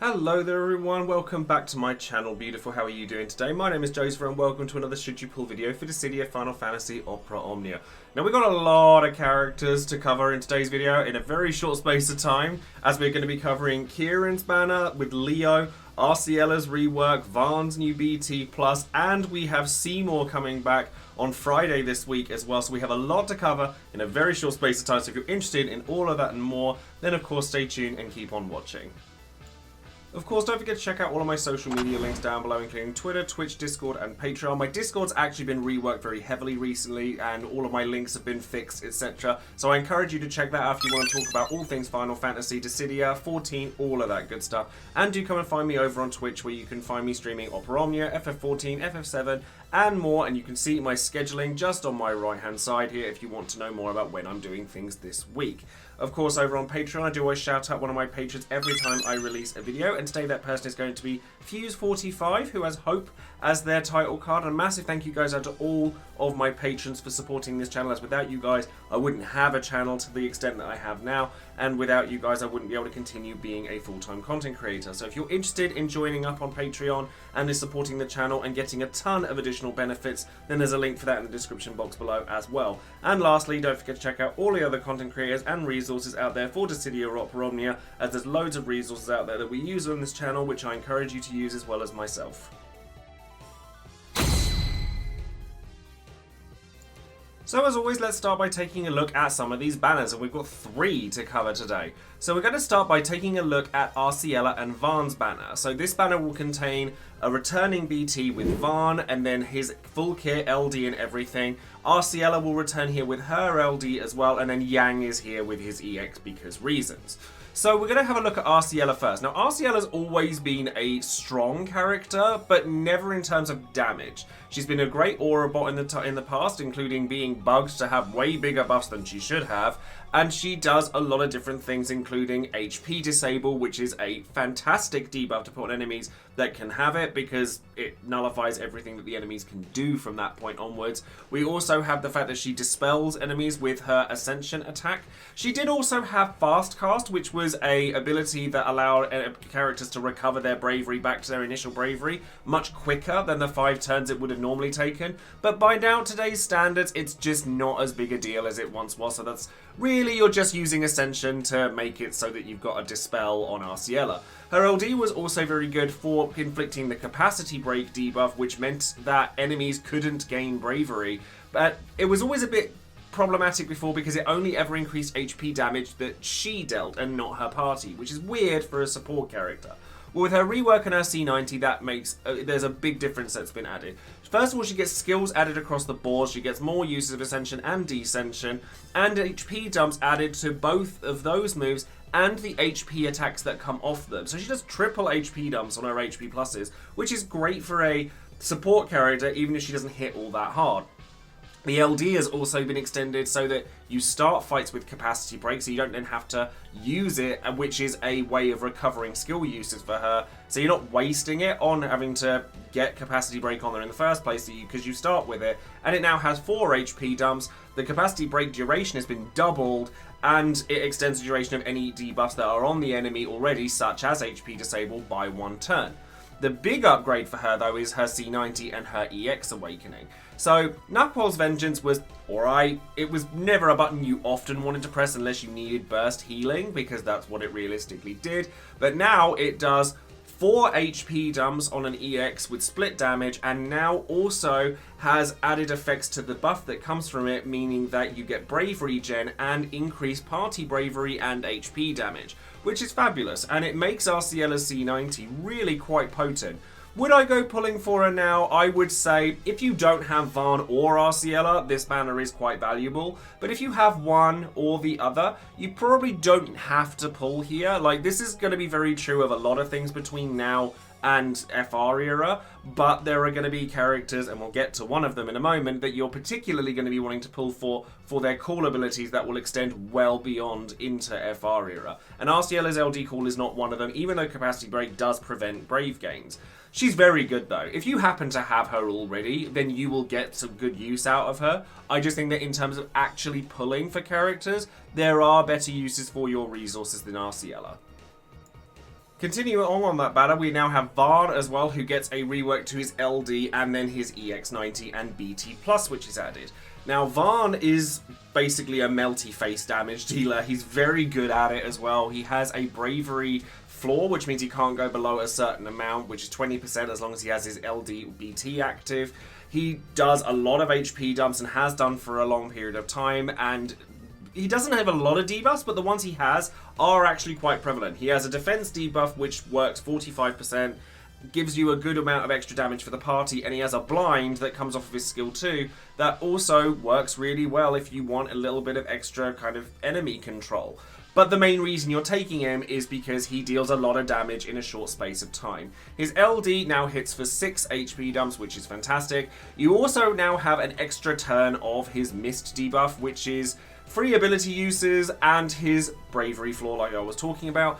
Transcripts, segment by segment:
Hello there everyone, welcome back to my channel, beautiful. How are you doing today? My name is Joesephyr and welcome to another Should You Pull video for Dissidia Final Fantasy Opera Omnia. Now we've got a lot of characters to cover in today's video in a very short space of time, as we're going to be covering Ciaran's banner with Leo, Arciela's rework, Vaan's new BT+, and we have Seymour coming back on Friday this week as well. So we have a lot to cover in a very short space of time, so if you're interested in all of that and more, then of course stay tuned and keep on watching. Of course, don't forget to check out all of my social media links down below, including Twitter, Twitch, Discord, and Patreon. My Discord's actually been reworked very heavily recently, and all of my links have been fixed, etc. So I encourage you to check that out if you want to talk about all things Final Fantasy, Dissidia, 14, all of that good stuff. And do come and find me over on Twitch, where you can find me streaming Opera Omnia, FF14, FF7, and more. And you can see my scheduling just on my right-hand side here if you want to know more about when I'm doing things this week. Of course, over on Patreon, I do always shout out one of my patrons every time I release a video, and today that person is going to be Fuse45, who has Hope as their title card. And a massive thank you guys out to all of my patrons for supporting this channel, as without you guys, I wouldn't have a channel to the extent that I have now, and without you guys, I wouldn't be able to continue being a full-time content creator. So if you're interested in joining up on Patreon and is supporting the channel and getting a ton of additional benefits, then there's a link for that in the description box below as well. And lastly, don't forget to check out all the other content creators and resources out there for Dissidia or Opera Omnia, as there's loads of resources out there that we use on this channel, which I encourage you to use as well as myself. So as always, let's start by taking a look at some of these banners, and we've got 3 to cover today. So we're going to start by taking a look at Arciela and Vaan's banner. So this banner will contain a returning BT with Vaan, and then his full kit, LD and everything. Arciela will return here with her LD as well, and then Yang is here with his EX because reasons. So we're going to have a look at Arciela first. Now, Arciela's always been a strong character, but never in terms of damage. She's been a great aura bot in the past, including being bugged to have way bigger buffs than she should have, and she does a lot of different things, including HP disable, which is a fantastic debuff to put on enemies that can have it, because it nullifies everything that the enemies can do from that point onwards. We also have the fact that she dispels enemies with her Ascension attack. She did also have Fast Cast, which was a ability that allowed characters to recover their bravery back to their initial bravery much quicker than the 5 turns it would have normally taken. But by now, today's standards, it's just not as big a deal as it once was. So that's really, you're just using Ascension to make it so that you've got a Dispel on Arciela. Her LD was also very good for inflicting the capacity break debuff, which meant that enemies couldn't gain bravery. But it was always a bit problematic before, because it only ever increased HP damage that she dealt and not her party, which is weird for a support character. Well, with her rework and her C90, that makes there's a big difference that's been added. First of all, she gets skills added across the board. She gets more uses of Ascension and Descension, and HP dumps added to both of those moves and the HP attacks that come off them. So she does triple HP dumps on her HP pluses, which is great for a support character, even if she doesn't hit all that hard. The LD has also been extended so that you start fights with capacity break, so you don't then have to use it, which is a way of recovering skill uses for her. So you're not wasting it on having to get capacity break on there in the first place, because you start with it. And it now has 4 HP dumps. The capacity break duration has been doubled, and it extends the duration of any debuffs that are on the enemy already, such as HP disable, by 1 turn. The big upgrade for her, though, is her C90 and her EX Awakening. So, Napol's Vengeance was alright. It was never a button you often wanted to press unless you needed burst healing, because that's what it realistically did. But now it does 4 HP dumps on an EX with split damage, and now also has added effects to the buff that comes from it, meaning that you get bravery gen and increased party bravery and HP damage, which is fabulous, and it makes Arciela's C90 really quite potent. Would I go pulling for her now? I would say if you don't have Vaan or Arciela, this banner is quite valuable. But if you have one or the other, you probably don't have to pull here. Like, this is going to be very true of a lot of things between now and FR era, but there are going to be characters, and we'll get to one of them in a moment, that you're particularly going to be wanting to pull for their call abilities that will extend well beyond into FR era. And Arciela's LD call is not one of them, even though capacity break does prevent brave gains. She's very good though. If you happen to have her already, then you will get some good use out of her. I just think that in terms of actually pulling for characters, there are better uses for your resources than Arciela. Continuing on that banner, we now have Vaan as well, who gets a rework to his LD and then his EX90 and BT Plus, which is added. Now, Vaan is basically a melty face damage dealer. He's very good at it as well. He has a bravery floor, which means he can't go below a certain amount, which is 20% as long as he has his LD BT active. He does a lot of HP dumps and has done for a long period of time, and he doesn't have a lot of debuffs, but the ones he has are actually quite prevalent. He has a defense debuff, which works 45%, gives you a good amount of extra damage for the party, and he has a blind that comes off of his skill 2 that also works really well if you want a little bit of extra kind of enemy control. But the main reason you're taking him is because he deals a lot of damage in a short space of time. His LD now hits for 6 HP dumps, which is fantastic. You also now have an extra turn of his mist debuff, which is free ability uses and his bravery floor like I was talking about.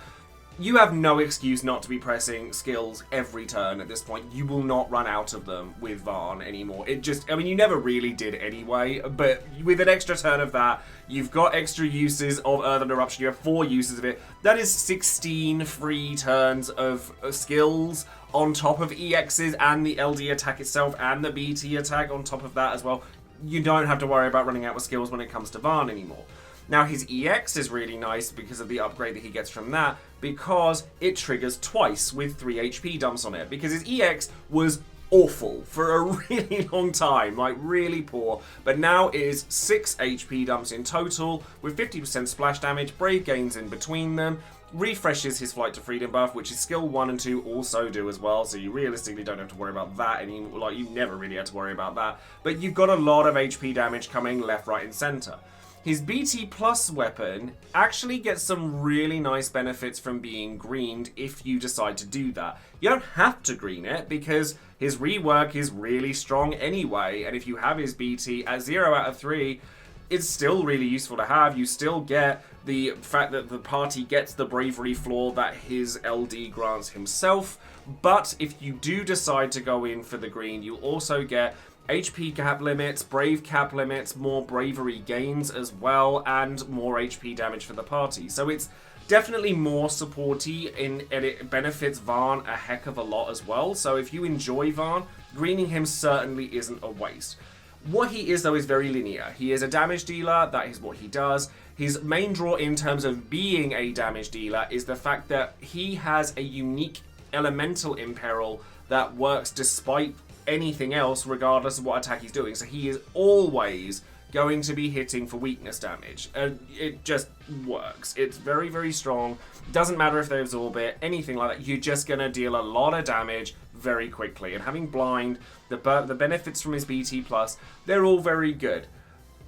You have no excuse not to be pressing skills every turn at this point. You will not run out of them with Vaan anymore. I mean, you never really did anyway, but with an extra turn of that, you've got extra uses of Earthen Eruption. You have 4 uses of it. That is 16 free turns of skills on top of EXs and the LD attack itself and the BT attack on top of that as well. You don't have to worry about running out of skills when it comes to Vaan anymore. Now, his EX is really nice because of the upgrade that he gets from that, because it triggers twice with 3 HP dumps on it, because his EX was awful for a really long time, like really poor, but now it is 6 HP dumps in total with 50% splash damage, brave gains in between them, refreshes his Flight to Freedom buff, which is skill 1 and 2 also do as well, so you realistically don't have to worry about that anymore. Like, you never really had to worry about that, but you've got a lot of HP damage coming left, right, and center. His BT Plus weapon actually gets some really nice benefits from being greened if you decide to do that. You don't have to green it because his rework is really strong anyway, and if you have his BT at 0 out of 3, it's still really useful to have. You still get the fact that the party gets the bravery floor that his LD grants himself, but if you do decide to go in for the green, you'll also get HP cap limits, brave cap limits, more bravery gains as well, and more HP damage for the party. So it's definitely more supporty and it benefits Vaan a heck of a lot as well. So if you enjoy Vaan, greening him certainly isn't a waste. What he is, though, is very linear. He is a damage dealer, that is what he does. His main draw in terms of being a damage dealer is the fact that he has a unique elemental imperil that works despite anything else, regardless of what attack he's doing. So he is always going to be hitting for weakness damage. It just works. It's very, very strong. Doesn't matter if they absorb it, anything like that. You're just going to deal a lot of damage very quickly. And having blind, the benefits from his BT Plus, they're all very good.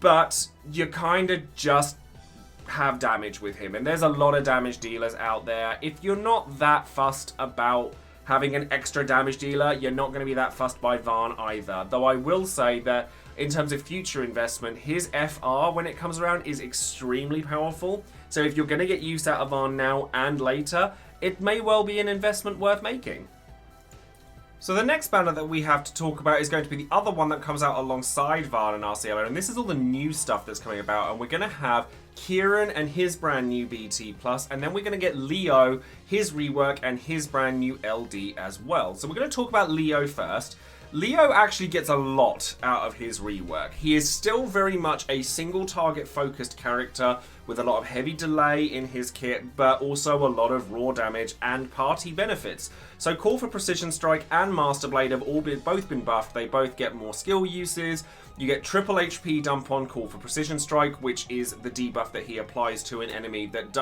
But you kind of just have damage with him. And there's a lot of damage dealers out there. If you're not that fussed about having an extra damage dealer, you're not going to be that fussed by Vaan either. Though I will say that in terms of future investment, his FR, when it comes around, is extremely powerful. So if you're going to get use out of Vaan now and later, it may well be an investment worth making. So the next banner that we have to talk about is going to be the other one that comes out alongside Vaan and Arciela, and this is all the new stuff that's coming about, and we're going to have Ciaran and his brand new BT Plus, and then we're going to get Leo, his rework, and his brand new LD as well. So we're going to talk about Leo first. Leo actually gets a lot out of his rework. He is still very much a single target focused character with a lot of heavy delay in his kit, but also a lot of raw damage and party benefits. So Call for Precision Strike and Master Blade have both been buffed. They both get more skill uses. You get triple HP dump on Call for Precision Strike, which is the debuff that he applies to an enemy that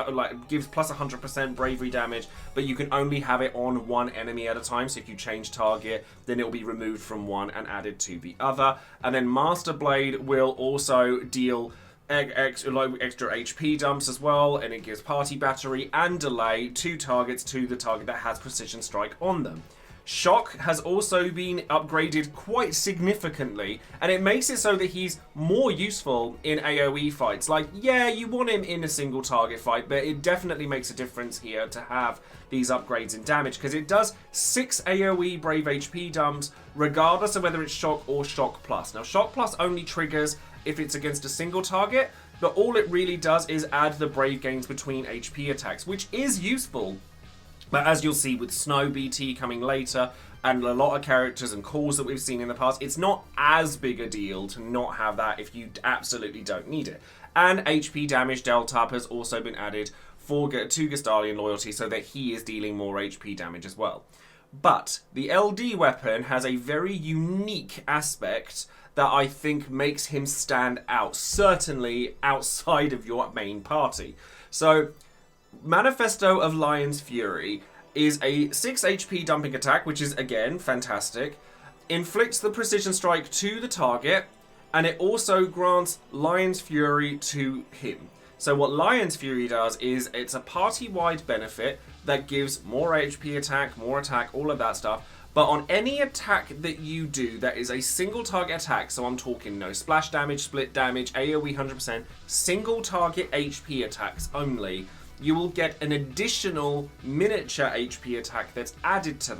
gives plus 100% bravery damage, but you can only have it on one enemy at a time. So if you change target, then it will be removed from one and added to the other. And then Master Blade will also deal extra HP dumps as well, and it gives party battery and delay to targets to the target that has Precision Strike on them. Shock has also been upgraded quite significantly, and it makes it so that he's more useful in AoE fights. Like, yeah, you want him in a single target fight, but it definitely makes a difference here to have these upgrades in damage, because it does 6 AoE Brave HP dumps, regardless of whether it's Shock or Shock Plus. Now, Shock Plus only triggers if it's against a single target, but all it really does is add the Brave gains between HP attacks, which is useful. But as you'll see with Snow BT coming later, and a lot of characters and calls that we've seen in the past, it's not as big a deal to not have that if you absolutely don't need it. And HP damage Delta Up has also been added to Gestalian loyalty so that he is dealing more HP damage as well. But the LD weapon has a very unique aspect that I think makes him stand out, certainly outside of your main party. So, Manifesto of Lion's Fury is a 6 HP dumping attack, which is, again, fantastic. Inflicts the precision strike to the target, and it also grants Lion's Fury to him. So what Lion's Fury does is it's a party-wide benefit that gives more HP attack, more attack, all of that stuff. But on any attack that you do that is a single target attack, so I'm talking no splash damage, split damage, AoE 100%, single target HP attacks only, you will get an additional miniature HP attack that's added to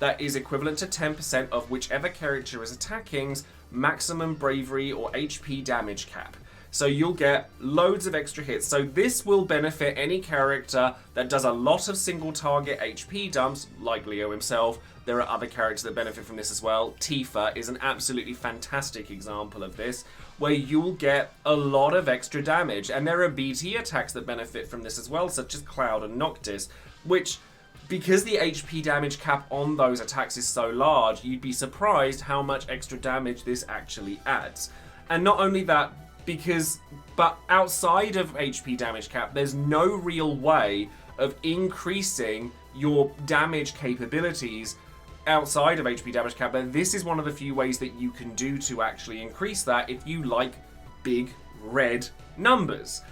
that is equivalent to 10% of whichever character is attacking's maximum bravery or HP damage cap. So you'll get loads of extra hits. So this will benefit any character that does a lot of single target HP dumps, like Leo himself. There are other characters that benefit from this as well. Tifa is an absolutely fantastic example of this, where you'll get a lot of extra damage. And there are BT attacks that benefit from this as well, such as Cloud and Noctis, which, because the HP damage cap on those attacks is so large, you'd be surprised how much extra damage this actually adds. And not only that, but outside of HP damage cap, there's no real way of increasing your damage capabilities outside of HP damage cap, but this is one of the few ways that you can do to actually increase that if you like big red numbers.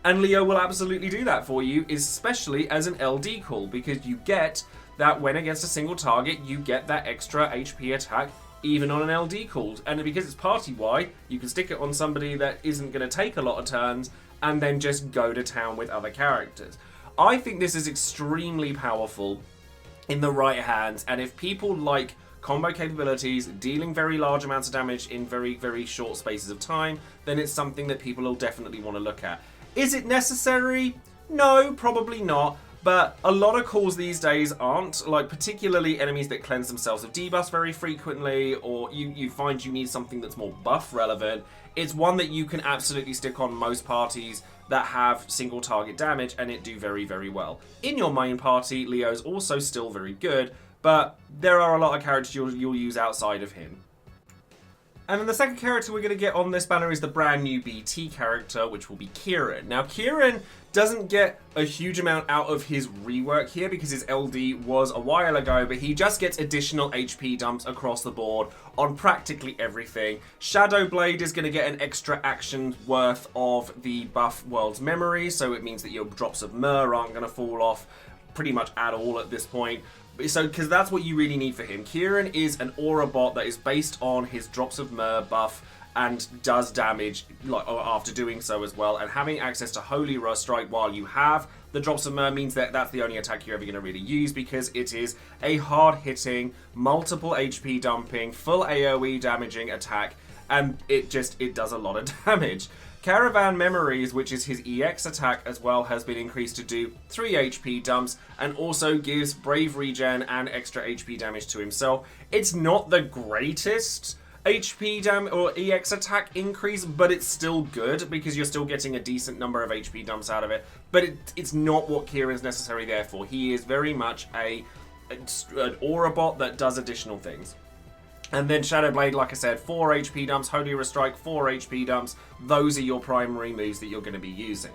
And Leo will absolutely do that for you, especially as an LD call, because you get that when against a single target, you get that extra HP attack even on an LD called. And because it's party-wide, you can stick it on somebody that isn't going to take a lot of turns and then just go to town with other characters. I think this is extremely powerful in the right hands, and if people like combo capabilities, dealing very large amounts of damage in very, very short spaces of time, then it's something that people will definitely want to look at. Is it necessary? No, probably not. But a lot of calls these days aren't, like particularly enemies that cleanse themselves of debuffs very frequently, or you find you need something that's more buff relevant. It's one that you can absolutely stick on most parties that have single target damage and it do very, very well. In your main party, Leo's also still very good, but there are a lot of characters you'll use outside of him. And then the second character we're going to get on this banner is the brand new BT character, which will be Ciaran. Now, Ciaran doesn't get a huge amount out of his rework here because his LD was a while ago, but he just gets additional HP dumps across the board on practically everything. Shadowblade is going to get an extra action worth of the buff World's Memory, so it means that your drops of Myrrh aren't going to fall off pretty much at all at this point. So, because that's what you really need for him. Ciaran is an aura bot that is based on his drops of Myrrh buff and does damage after doing so as well. And having access to Holy Rust Strike while you have the drops of Myrrh means that that's the only attack you're ever going to really use, because it is a hard-hitting, multiple HP dumping, full AoE damaging attack, and it does a lot of damage. Caravan Memories, which is his EX attack as well, has been increased to do 3 HP dumps and also gives Brave Regen and extra HP damage to himself. It's not the greatest HP damage or EX attack increase, but it's still good because you're still getting a decent number of HP dumps out of it. But it's not what Ciaran's necessarily there for. He is very much an aura bot that does additional things. And then Shadowblade, like I said, 4 HP dumps, Holy Rust Strike, 4 HP dumps. Those are your primary moves that you're going to be using.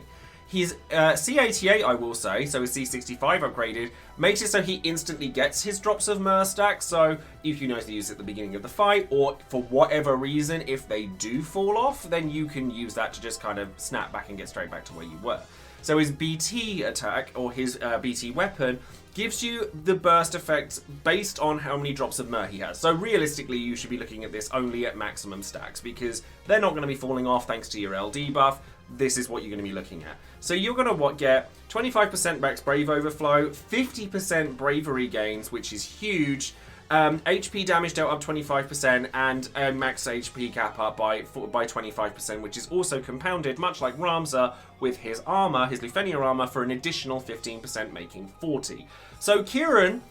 His C88, I will say, so his C65 upgraded, makes it so he instantly gets his drops of Myrrh stack. So if you know to use it at the beginning of the fight, or for whatever reason, if they do fall off, then you can use that to just kind of snap back and get straight back to where you were. So his BT attack, or his BT weapon, gives you the burst effect based on how many drops of Myrrh he has. So realistically, you should be looking at this only at maximum stacks, because they're not going to be falling off thanks to your LD buff. This is what you're going to be looking at. So you're going to get 25% Max Brave Overflow, 50% Bravery gains, which is huge, HP damage dealt up 25% and max HP cap up by 25%, which is also compounded, much like Ramza, with his armor, his Lufenia armor, for an additional 15%, making 40. So Ciaran,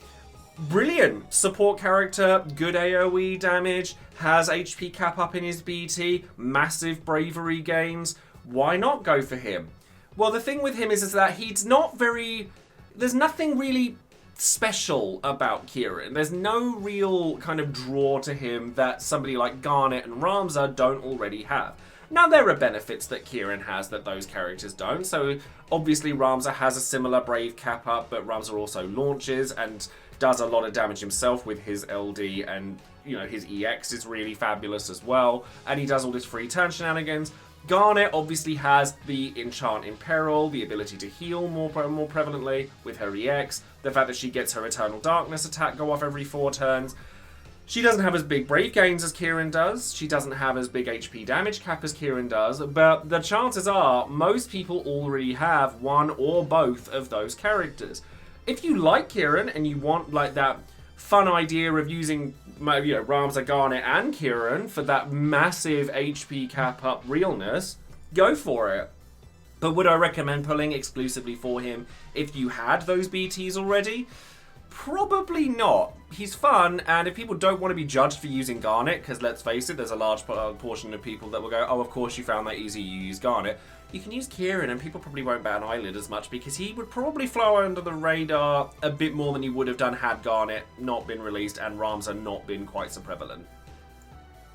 brilliant support character, good AoE damage, has HP cap up in his BT, massive bravery gains. Why not go for him? Well, the thing with him is that he's not very... There's nothing really special about Ciaran. There's no real kind of draw to him that somebody like Garnet and Ramza don't already have. Now, there are benefits that Ciaran has that those characters don't. So, obviously, Ramza has a similar Brave cap up, but Ramza also launches and does a lot of damage himself with his LD, and, you know, his EX is really fabulous as well. And he does all this free turn shenanigans. Garnet obviously has the Enchant in Peril, the ability to heal more prevalently with her EX, the fact that she gets her Eternal Darkness attack go off every 4 turns. She doesn't have as big Brave gains as Ciaran does, she doesn't have as big HP damage cap as Ciaran does, but the chances are most people already have one or both of those characters. If you like Ciaran and you want like that fun idea of using, you know, Ramza, Garnet and Ciaran for that massive HP cap up realness, go for it. But would I recommend pulling exclusively for him if you had those BTs already? Probably not. He's fun, and if people don't want to be judged for using Garnet, because let's face it, there's a large portion of people that will go, oh, of course you found that easy, you use Garnet. You can use Ciaran, and people probably won't bat an eyelid as much, because he would probably fly under the radar a bit more than he would have done had Garnet not been released and Ramza not been quite so prevalent.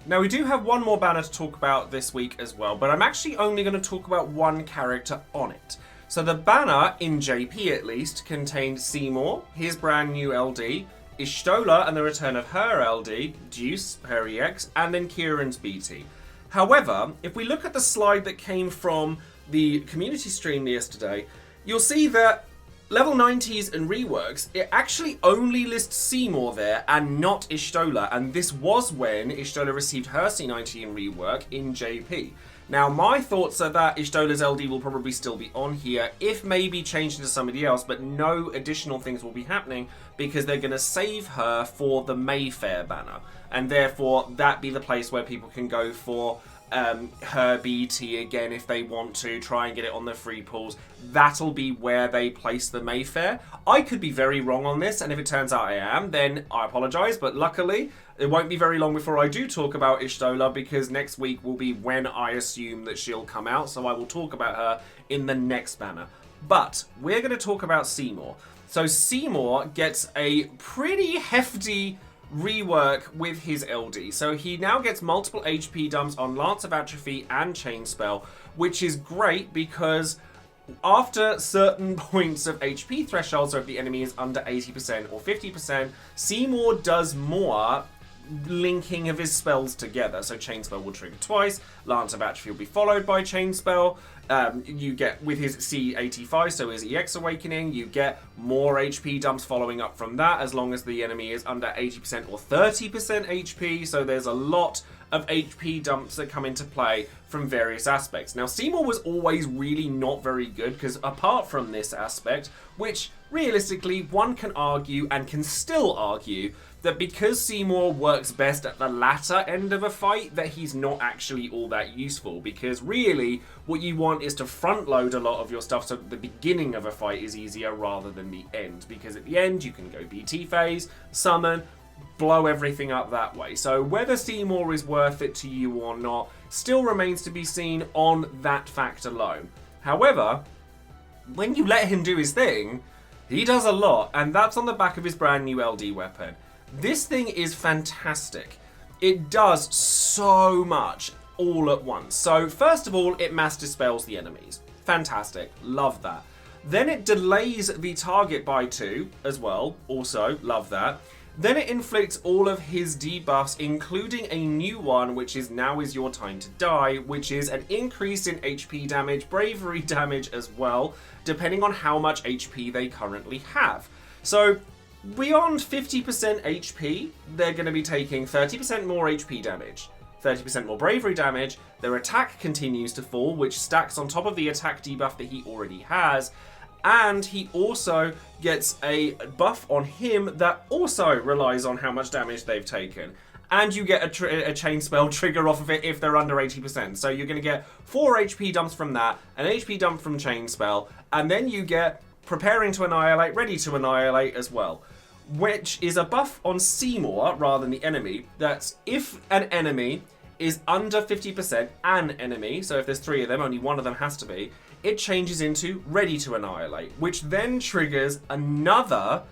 Now, we do have one more banner to talk about this week as well, but I'm actually only going to talk about one character on it. So the banner, in JP at least, contained Seymour, his brand new LD, Y'shtola and the return of her LD, Deuce, her EX, and then Ciaran's BT. However, if we look at the slide that came from the community stream yesterday, you'll see that level 90s and reworks, it actually only lists Seymour there and not Y'shtola, and this was when Y'shtola received her C90 in rework in JP. Now, my thoughts are that Y'shtola's LD will probably still be on here, if maybe changed into somebody else, but no additional things will be happening because they're going to save her for the Mayfair banner. And therefore, that be the place where people can go for her BT again if they want to, try and get it on the free pools. That'll be where they place the Mayfair. I could be very wrong on this, and if it turns out I am, then I apologise, but luckily, it won't be very long before I do talk about Y'shtola, because next week will be when I assume that she'll come out, so I will talk about her in the next banner. But we're going to talk about Seymour. So Seymour gets a pretty hefty rework with his LD. So he now gets multiple HP dumps on Lance of Atrophy and Chain Spell, which is great because after certain points of HP threshold, so if the enemy is under 80% or 50%, Seymour does more linking of his spells together. So Chain Spell will trigger twice, Lance of Atrophy will be followed by Chain Spell. You get, with his C85, so his EX Awakening, you get more HP dumps following up from that, as long as the enemy is under 80% or 30% HP, so there's a lot of HP dumps that come into play from various aspects. Now, Seymour was always really not very good, because apart from this aspect, which realistically one can argue and can still argue, that because Seymour works best at the latter end of a fight, that he's not actually all that useful, because really what you want is to front load a lot of your stuff so that the beginning of a fight is easier rather than the end, because at the end you can go BT phase, summon, blow everything up that way. So whether Seymour is worth it to you or not still remains to be seen on that fact alone. However, when you let him do his thing, he does a lot, and that's on the back of his brand new LD weapon. This thing is fantastic. It does so much all at once. So first of all, it mass dispels the enemies. Fantastic. Love that. Then it delays the target by 2 as well. Also, love that. Then it inflicts all of his debuffs, including a new one, which is Now Is Your Time to Die, which is an increase in HP damage, bravery damage as well, depending on how much HP they currently have. So beyond 50% HP, they're going to be taking 30% more HP damage, 30% more bravery damage, their attack continues to fall, which stacks on top of the attack debuff that he already has, And he also gets a buff on him that also relies on how much damage they've taken. And you get a chain spell trigger off of it if they're under 80%. So you're going to get 4 HP dumps from that, an HP dump from chain spell, and then you get preparing to annihilate, ready to annihilate as well. Which is a buff on Seymour rather than the enemy. That's if an enemy is under 50% an enemy, so if there's 3 of them, only one of them has to be, it changes into ready to annihilate, which then triggers another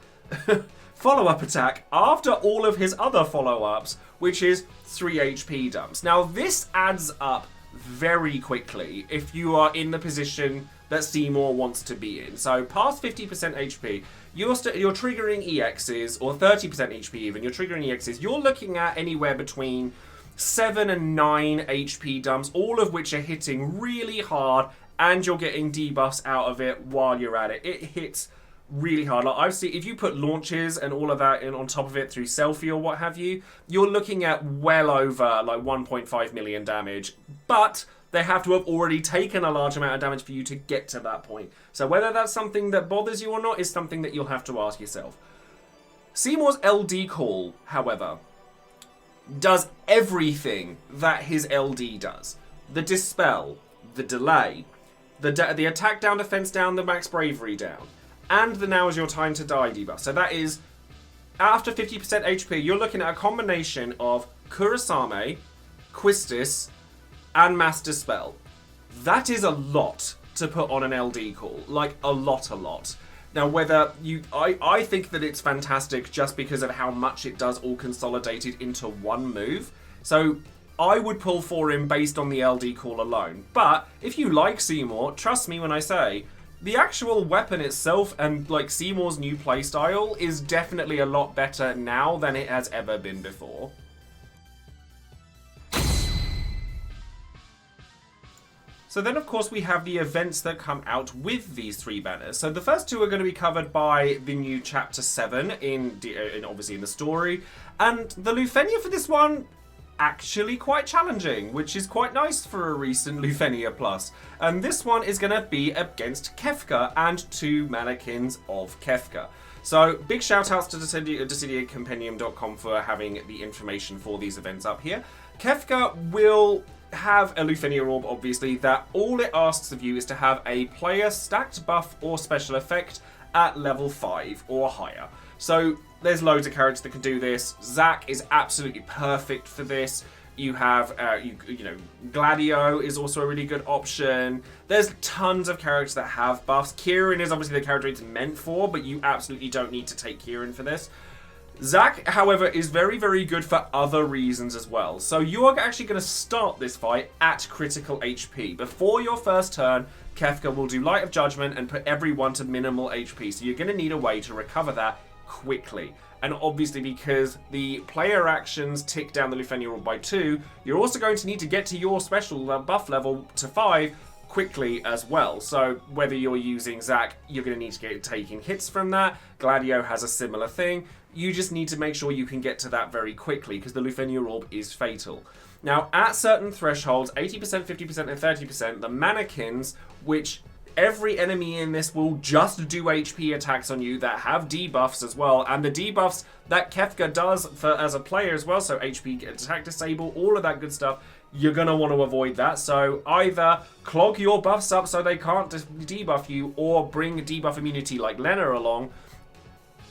follow-up attack after all of his other follow-ups, which is 3 HP dumps. Now, this adds up very quickly if you are in the position that Seymour wants to be in. So, past 50% HP, you're triggering EXs, or 30% HP even, you're triggering EXs, you're looking at anywhere between 7 and 9 HP dumps, all of which are hitting really hard, and you're getting debuffs out of it while you're at it. It hits really hard. Like I've seen, if you put launches and all of that in on top of it through selfie or what have you, you're looking at well over like 1.5 million damage. But they have to have already taken a large amount of damage for you to get to that point. So whether that's something that bothers you or not is something that you'll have to ask yourself. Seymour's LD call, however, does everything that his LD does. The dispel, the delay, the attack down, defense down, the max bravery down, and the now is your time to die debuff. So that is, after 50% HP, you're looking at a combination of Kurasame, Quistis, and Mass Dispel. That is a lot to put on an LD call. Like, a lot. Now, whether you... I think that it's fantastic just because of how much it does all consolidated into one move. So, I would pull for him based on the LD call alone. But, if you like Seymour, trust me when I say, the actual weapon itself and, like, Seymour's new playstyle is definitely a lot better now than it has ever been before. So then, of course, we have the events that come out with these 3 banners. So the first 2 are going to be covered by the new Chapter 7 in obviously in the story. And the Lufenia for this one, actually quite challenging, which is quite nice for a recent Lufenia Plus. And this one is going to be against Kefka and 2 mannequins of Kefka. So big shout outs to DecidiaCompendium.com for having the information for these events up here. Kefka will have a Lufenia Orb, obviously, that all it asks of you is to have a player stacked buff or special effect at level 5 or higher. So there's loads of characters that can do this. Zack is absolutely perfect for this. You have, you know, Gladio is also a really good option. There's tons of characters that have buffs. Ciaran is obviously the character it's meant for, but you absolutely don't need to take Ciaran for this. Zack, however, is very, very good for other reasons as well. So you are actually going to start this fight at critical HP. Before your first turn, Kefka will do Light of Judgment and put everyone to minimal HP. So you're going to need a way to recover that quickly. And obviously, because the player actions tick down the Lufenia Orb by 2, you're also going to need to get to your special buff level to 5 quickly as well. So whether you're using Zack, you're going to need to get taking hits from that. Gladio has a similar thing. You just need to make sure you can get to that very quickly because the Lufenia Orb is fatal. Now, at certain thresholds, 80%, 50%, and 30%, the mannequins, which every enemy in this will just do HP attacks on you that have debuffs as well, and the debuffs that Kefka does for as a player as well, so HP, attack, disable, all of that good stuff, you're going to want to avoid that. So either clog your buffs up so they can't debuff you, or bring debuff immunity like Lena along.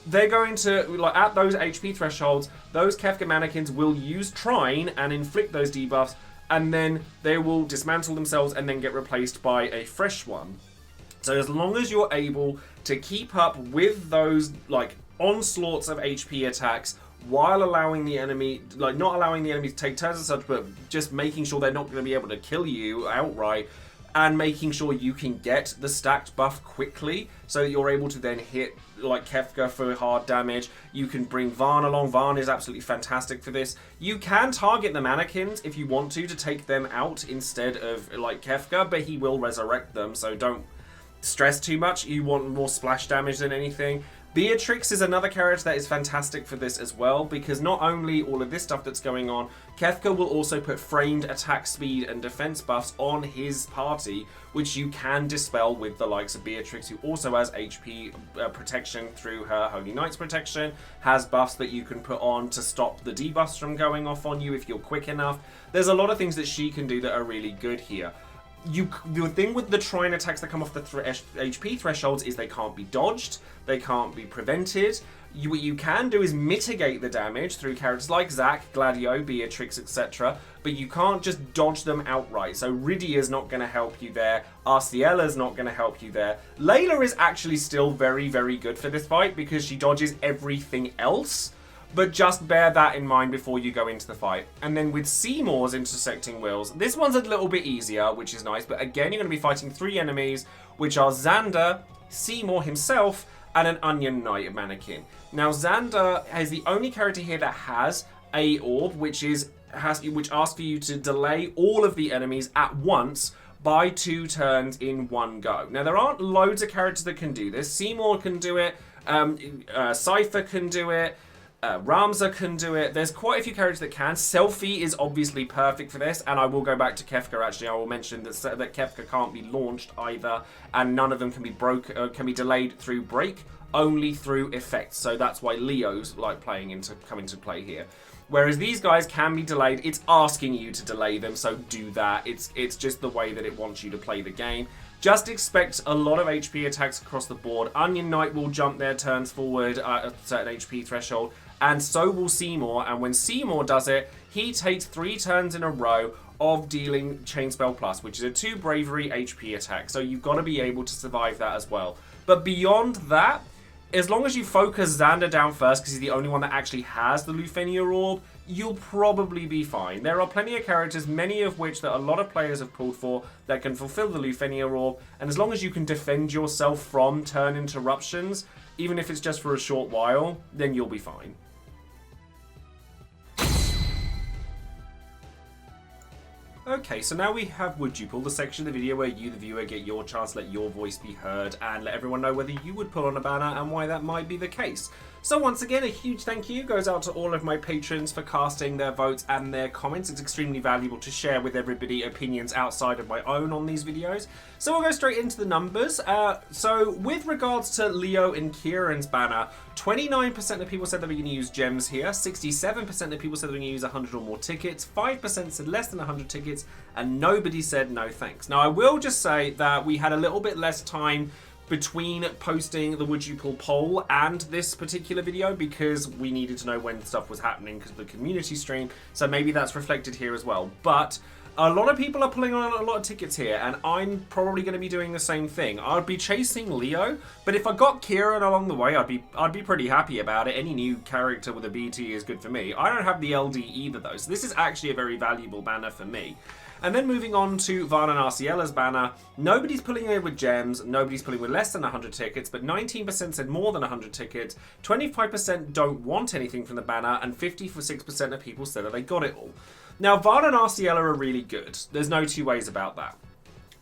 They're going to, like, at those HP thresholds, those Kefka mannequins will use Trine and inflict those debuffs, and then they will dismantle themselves and then get replaced by a fresh one. So as long as you're able to keep up with those, like, onslaughts of HP attacks while allowing the enemy, like, not allowing the enemy to take turns and such, but just making sure they're not going to be able to kill you outright, and making sure you can get the stacked buff quickly so that you're able to then hit like Kefka for hard damage. You can bring Vaan along. Vaan is absolutely fantastic for this. You can target the mannequins if you want to take them out instead of like Kefka, but he will resurrect them, so don't stress too much. You want more splash damage than anything. Beatrix is another character that is fantastic for this as well, because not only all of this stuff that's going on, Kefka will also put framed attack speed and defense buffs on his party, which you can dispel with the likes of Beatrix, who also has HP protection through her Holy Knight's protection, has buffs that you can put on to stop the debuffs from going off on you if you're quick enough. There's a lot of things that she can do that are really good here. The thing with the Trine attacks that come off the HP thresholds is they can't be dodged, they can't be prevented. What you can do is mitigate the damage through characters like Zac, Gladio, Beatrix, etc. But you can't just dodge them outright. So Rydia's not going to help you there. Arciela's not going to help you there. Layla is actually still very, very good for this fight because she dodges everything else. But just bear that in mind before you go into the fight. And then with Seymour's intersecting wills, this one's a little bit easier, which is nice. But again, you're going to be fighting 3 enemies, which are Xander, Seymour himself, and an Onion Knight mannequin. Now, Xander is the only character here that has a orb, which asks for you to delay all of the enemies at once by 2 turns in one go. Now, there aren't loads of characters that can do this. Seymour can do it. Cypher can do it. Ramza can do it. There's quite a few characters that can. Selphie is obviously perfect for this, and I will go back to Kefka actually. I will mention that Kefka can't be launched either, and none of them can be delayed through break, only through effects. So that's why Leo's like coming to play here. Whereas these guys can be delayed. It's asking you to delay them, so do that. It's just the way that it wants you to play the game. Just expect a lot of HP attacks across the board. Onion Knight will jump their turns forward at a certain HP threshold, and so will Seymour. And when Seymour does it, he takes 3 turns in a row of dealing Chainspell Plus, which is a 2 Bravery HP attack. So you've got to be able to survive that as well. But beyond that, as long as you focus Xander down first, because he's the only one that actually has the Lufenia Orb, you'll probably be fine. There are plenty of characters, many of which that a lot of players have pulled for, that can fulfill the Lufenia Orb, and as long as you can defend yourself from turn interruptions, even if it's just for a short while, then you'll be fine. Okay, so now we have Would You Pull, the section of the video where you, the viewer, get your chance to let your voice be heard and let everyone know whether you would pull on a banner and why that might be the case. So once again, a huge thank you goes out to all of my patrons for casting their votes and their comments. It's extremely valuable to share with everybody opinions outside of my own on these videos. So we'll go straight into the numbers. So with regards to Leo and Ciaran's banner, 29% of people said they were going to use gems here, 67% of people said they were going to use 100 or more tickets, 5% said less than 100 tickets, and nobody said no thanks. Now I will just say that we had a little bit less time between posting the Would You Pull poll and this particular video because we needed to know when stuff was happening because of the community stream, so maybe that's reflected here as well. But a lot of people are pulling on a lot of tickets here, and I'm probably going to be doing the same thing. I'd be chasing Leo, but if I got Ciaran along the way, I'd be pretty happy about it. Any new character with a BT is good for me. I don't have the LD either though, so this is actually a very valuable banner for me. And then moving on to Vaan and Arciela's banner, nobody's pulling in with gems, nobody's pulling with less than 100 tickets, but 19% said more than 100 tickets, 25% don't want anything from the banner, and 56% of people said that they got it all. Now, Vaan and Arciela are really good. There's no two ways about that.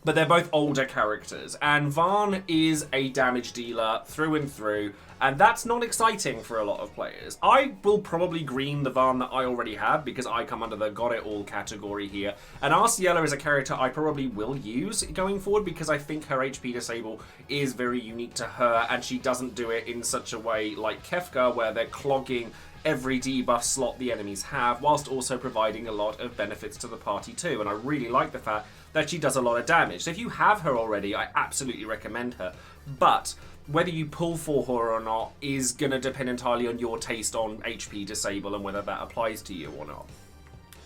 But they're both older characters, and Vaan is a damage dealer through and through, and that's not exciting for a lot of players. I will probably green the Vaan that I already have because I come under the got it all category here, and Arciela is a character I probably will use going forward because I think her HP disable is very unique to her, and she doesn't do it in such a way like Kefka where they're clogging every debuff slot the enemies have, whilst also providing a lot of benefits to the party too. And I really like the fact that she does a lot of damage. So if you have her already, I absolutely recommend her. But whether you pull for her or not is going to depend entirely on your taste on HP disable and whether that applies to you or not.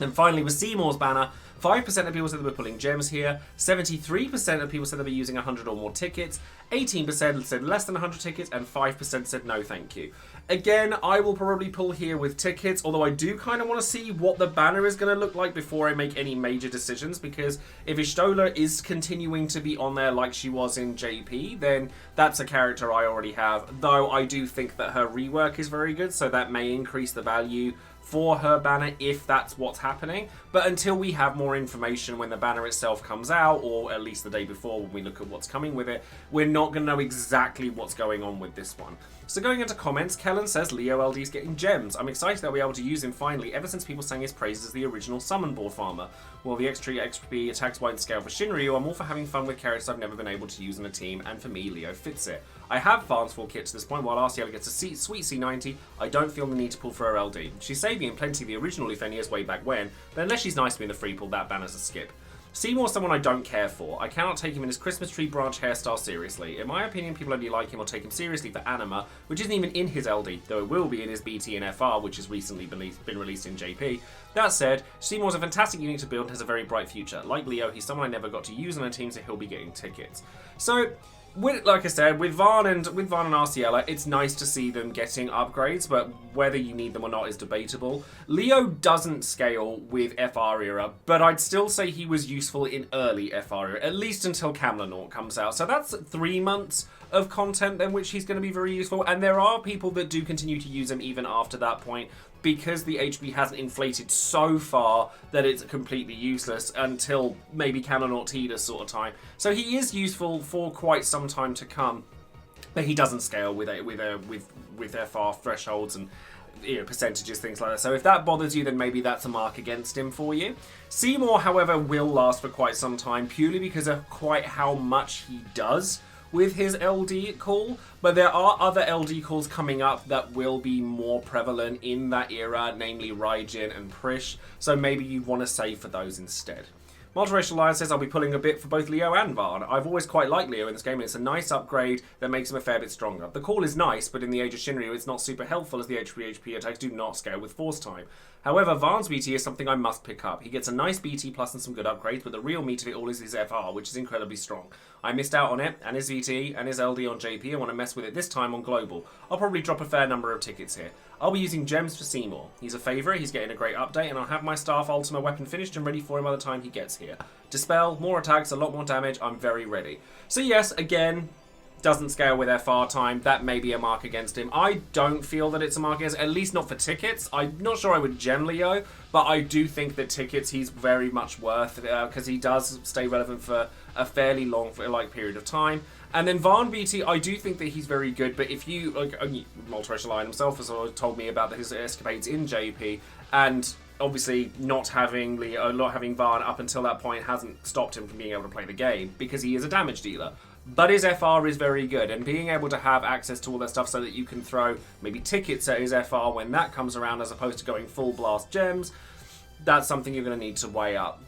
And finally, with Seymour's banner, 5% of people said they were pulling gems here, 73% of people said they were using 100 or more tickets, 18% said less than 100 tickets, and 5% said no thank you. Again, I will probably pull here with tickets, although I do kind of want to see what the banner is going to look like before I make any major decisions, because if Y'shtola is continuing to be on there like she was in JP, then that's a character I already have, though I do think that her rework is very good, so that may increase the value for her banner if that's what's happening. But until we have more information when the banner itself comes out, or at least the day before when we look at what's coming with it, we're not going to know exactly what's going on with this one. So going into comments, Kellen says Leo LD's getting gems. I'm excited that we'll be able to use him finally, ever since people sang his praises as the original summon board farmer. While the extra XP attacks wide scale for Shinryu, I'm all for having fun with characters I've never been able to use in a team, and for me, Leo fits it. I have Vaan's full kit to this point, while Arciela gets a sweet C90, I don't feel the need to pull for her LD. She's saving in plenty of the original Euphenias way back when, but unless she's nice to me in the free pull, that banner's a skip. Seymour's someone I don't care for. I cannot take him in his Christmas tree branch hairstyle seriously. In my opinion, people only like him or take him seriously for anima, which isn't even in his LD, though it will be in his BT and FR, which has recently been released in JP. That said, Seymour's a fantastic unit to build and has a very bright future. Like Leo, he's someone I never got to use on a team, so he'll be getting tickets. So, like I said, with Vaan and Arciela, it's nice to see them getting upgrades, but whether you need them or not is debatable. Leo doesn't scale with FR era, but I'd still say he was useful in early FR era, at least until Camlanaut comes out. So that's 3 months of content in which he's going to be very useful, and there are people that do continue to use him even after that point, because the HP hasn't inflated so far that it's completely useless until maybe Camlanaut Tidus sort of time. So he is useful for quite some time to come, but he doesn't scale with FR thresholds and percentages, things like that. So if that bothers you, then maybe that's a mark against him for you. Seymour, however, will last for quite some time, purely because of quite how much he does with his LD call, but there are other LD calls coming up that will be more prevalent in that era, namely Raijin and Prish, so maybe you want to save for those instead. Multiracial Lion says, I'll be pulling a bit for both Leo and Vaan. I've always quite liked Leo in this game, and it's a nice upgrade that makes him a fair bit stronger. The call is nice, but in the Age of Shinryu, it's not super helpful as the HP attacks do not scale with Force Time. However, Vaan's BT is something I must pick up. He gets a nice BT plus and some good upgrades, but the real meat of it all is his FR, which is incredibly strong. I missed out on it, and his VT, and his LD on JP, and want to mess with it this time on Global. I'll probably drop a fair number of tickets here. I'll be using gems for Seymour. He's a favourite, he's getting a great update, and I'll have my Staff Ultima weapon finished and ready for him by the time he gets here. Dispel, more attacks, a lot more damage, I'm very ready. So yes, again, doesn't scale with FR time, that may be a mark against him. I don't feel that it's a mark against him, at least not for tickets. I'm not sure I would gem Leo, but I do think that tickets he's very much worth, because he does stay relevant for a fairly long period of time. And then Vaan BT, I do think that he's very good, but if you, Multiracial Lion himself has always told me about his escapades in JP, and obviously not having Vaan up until that point hasn't stopped him from being able to play the game, because he is a damage dealer. But his FR is very good, and being able to have access to all that stuff so that you can throw maybe tickets at his FR when that comes around as opposed to going full blast gems, that's something you're going to need to weigh up.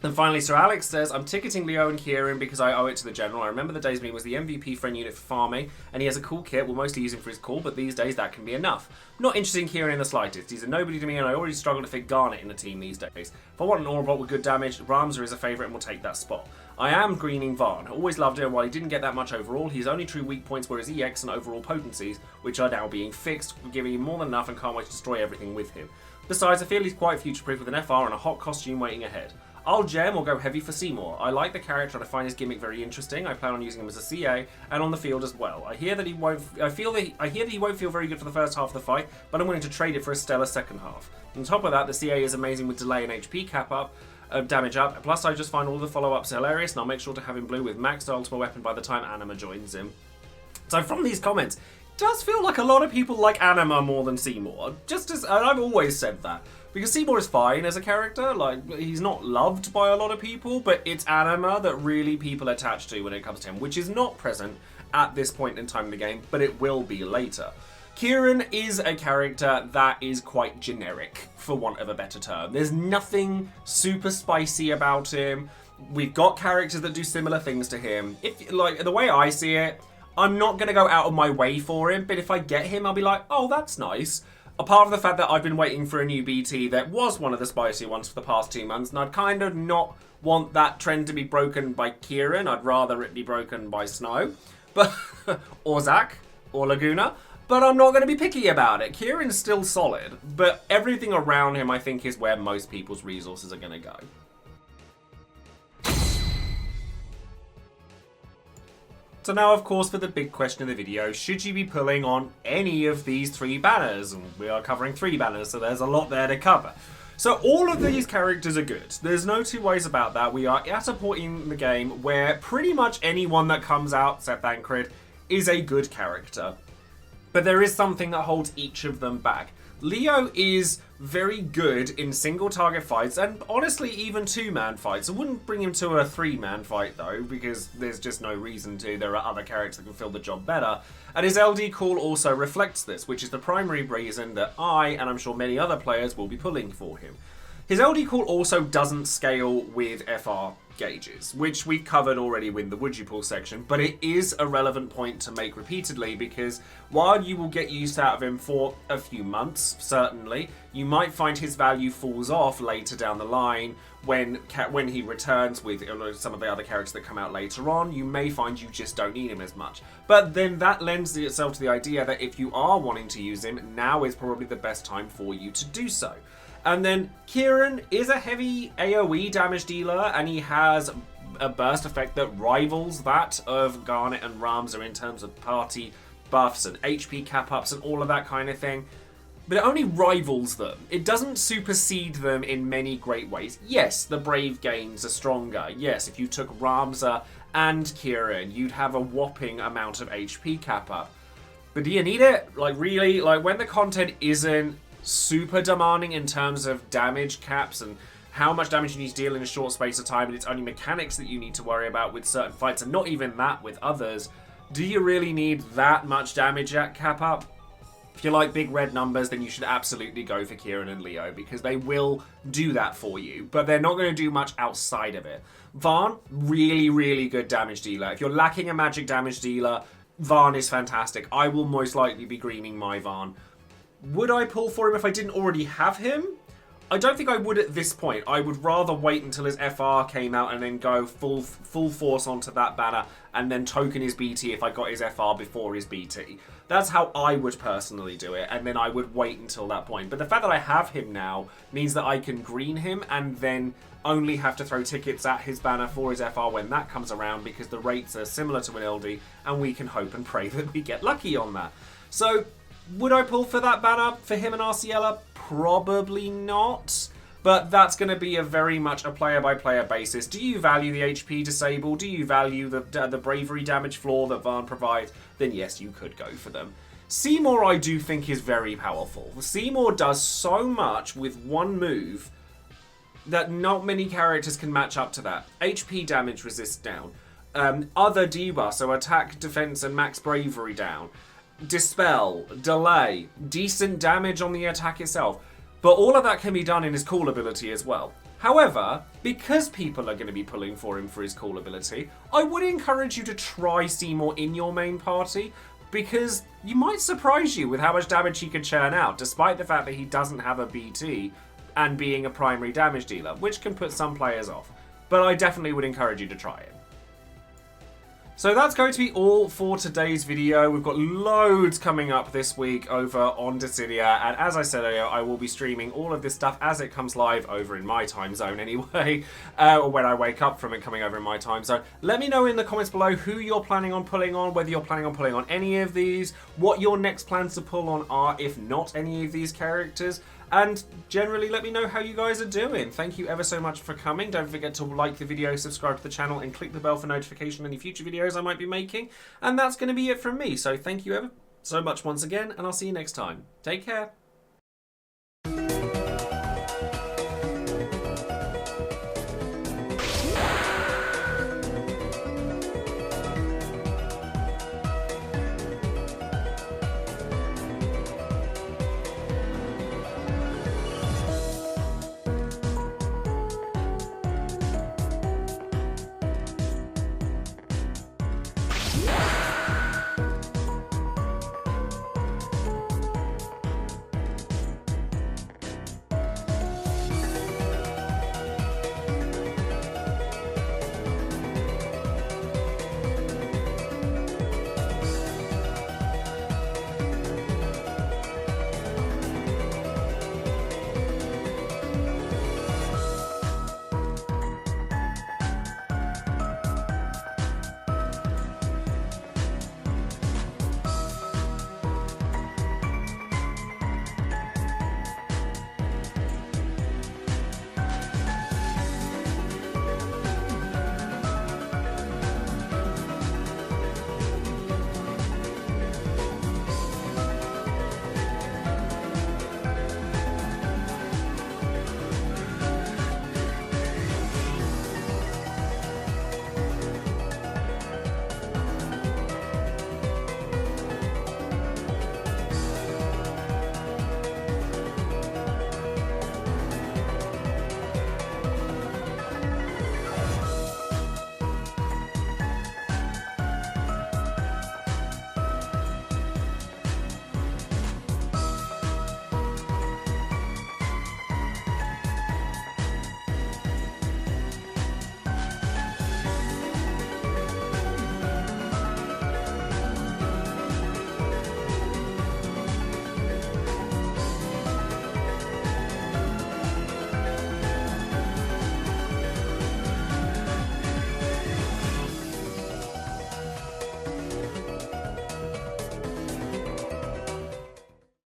And finally, Sir Alex says, I'm ticketing Leo and Ciaran because I owe it to the General. I remember the days when he was the MVP friend unit for farming, and he has a cool kit. We'll mostly use him for his call, but these days that can be enough. Not interested in Ciaran in the slightest. He's a nobody to me, and I already struggle to fit Garnet in a team these days. If I want an Orbot with good damage, Ramza is a favourite and will take that spot. I am greening Vaan. Always loved him. While he didn't get that much overall, his only true weak points were his EX and overall potencies, which are now being fixed, giving him more than enough and can't wait to destroy everything with him. Besides, I feel he's quite future-proof with an FR and a hot costume waiting ahead. I'll gem or go heavy for Seymour. I like the character and I find his gimmick very interesting. I plan on using him as a CA and on the field as well. I hear that he won't feel very good for the first half of the fight, but I'm willing to trade it for a stellar second half. On top of that, the CA is amazing with delay and HP cap up, damage up. Plus, I just find all the follow-ups hilarious, and I'll make sure to have him blue with maxed Ultima weapon by the time Anima joins him. So from these comments, it does feel like a lot of people like Anima more than Seymour. And I've always said that. Because Seymour is fine as a character, he's not loved by a lot of people, but it's Anima that really people attach to when it comes to him, which is not present at this point in time in the game, but it will be later. Ciaran is a character that is quite generic, for want of a better term. There's nothing super spicy about him. We've got characters that do similar things to him. The way I see it, I'm not going to go out of my way for him, but if I get him, I'll be like, oh, that's nice. Apart from the fact that I've been waiting for a new BT that was one of the spicy ones for the past 2 months, and I'd kind of not want that trend to be broken by Ciaran. I'd rather it be broken by Snow, or Zac, or Laguna. But I'm not going to be picky about it. Ciaran's still solid, but everything around him I think is where most people's resources are going to go. So now, of course, for the big question of the video, should you be pulling on any of these 3 banners? And we are covering 3 banners, so there's a lot there to cover. So all of these characters are good. There's no two ways about that. We are at a point in the game where pretty much anyone that comes out, except Thancred, is a good character. But there is something that holds each of them back. Leo is very good in single target fights, and honestly even 2-man fights. I wouldn't bring him to a 3-man fight though, because there's just no reason to. There are other characters that can fill the job better. And his LD call also reflects this, which is the primary reason that I, and I'm sure many other players, will be pulling for him. His LD call also doesn't scale with FR gauges, which we've covered already with the Would You Pull section, but it is a relevant point to make repeatedly, because while you will get used out of him for a few months, certainly, you might find his value falls off later down the line when he returns with some of the other characters that come out later on. You may find you just don't need him as much. But then that lends itself to the idea that if you are wanting to use him, now is probably the best time for you to do so. And then Ciaran is a heavy AoE damage dealer, and he has a burst effect that rivals that of Garnet and Ramza in terms of party buffs and HP cap-ups and all of that kind of thing. But it only rivals them. It doesn't supersede them in many great ways. Yes, the Brave gains are stronger. Yes, if you took Ramza and Ciaran, you'd have a whopping amount of HP cap-up. But do you need it? Like, really? Like, when the content isn't super demanding in terms of damage caps and how much damage you need to deal in a short space of time, and it's only mechanics that you need to worry about with certain fights, and not even that with others, do you really need that much damage at cap up? If you like big red numbers, then you should absolutely go for Ciaran and Leo, because they will do that for you, but they're not going to do much outside of it. Vaan, really, really good damage dealer. If you're lacking a magic damage dealer, Vaan is fantastic. I will most likely be greening my Vaan. Would I pull for him if I didn't already have him? I don't think I would at this point. I would rather wait until his FR came out and then go full force onto that banner and then token his BT if I got his FR before his BT. That's how I would personally do it, and then I would wait until that point. But the fact that I have him now means that I can green him and then only have to throw tickets at his banner for his FR when that comes around, because the rates are similar to an LD, and we can hope and pray that we get lucky on that. So would I pull for that banner for him and Arciela? Probably not. But that's going to be a very much a player-by-player basis. Do you value the HP disable? Do you value the bravery damage floor that Vaan provides? Then yes, you could go for them. Seymour, I do think, is very powerful. Seymour does so much with one move that not many characters can match up to that. HP damage resist down. Other debuffs, so attack, defense, and max bravery down. Dispel, delay, decent damage on the attack itself. But all of that can be done in his call ability as well. However, because people are going to be pulling for him for his call ability, I would encourage you to try Seymour in your main party, because you might surprise you with how much damage he can churn out, despite the fact that he doesn't have a BT and being a primary damage dealer, which can put some players off. But I definitely would encourage you to try it. So that's going to be all for today's video. We've got loads coming up this week over on Dissidia, and as I said earlier, I will be streaming all of this stuff as it comes live over in my time zone anyway, or when I wake up from it coming over in my time zone. Let me know in the comments below who you're planning on pulling on, whether you're planning on pulling on any of these, what your next plans to pull on are, if not any of these characters. And generally let me know how you guys are doing. Thank you ever so much for coming. Don't forget to like the video, subscribe to the channel, and click the bell for notification of any future videos I might be making. And that's going to be it from me. So thank you ever so much once again, and I'll see you next time. Take care.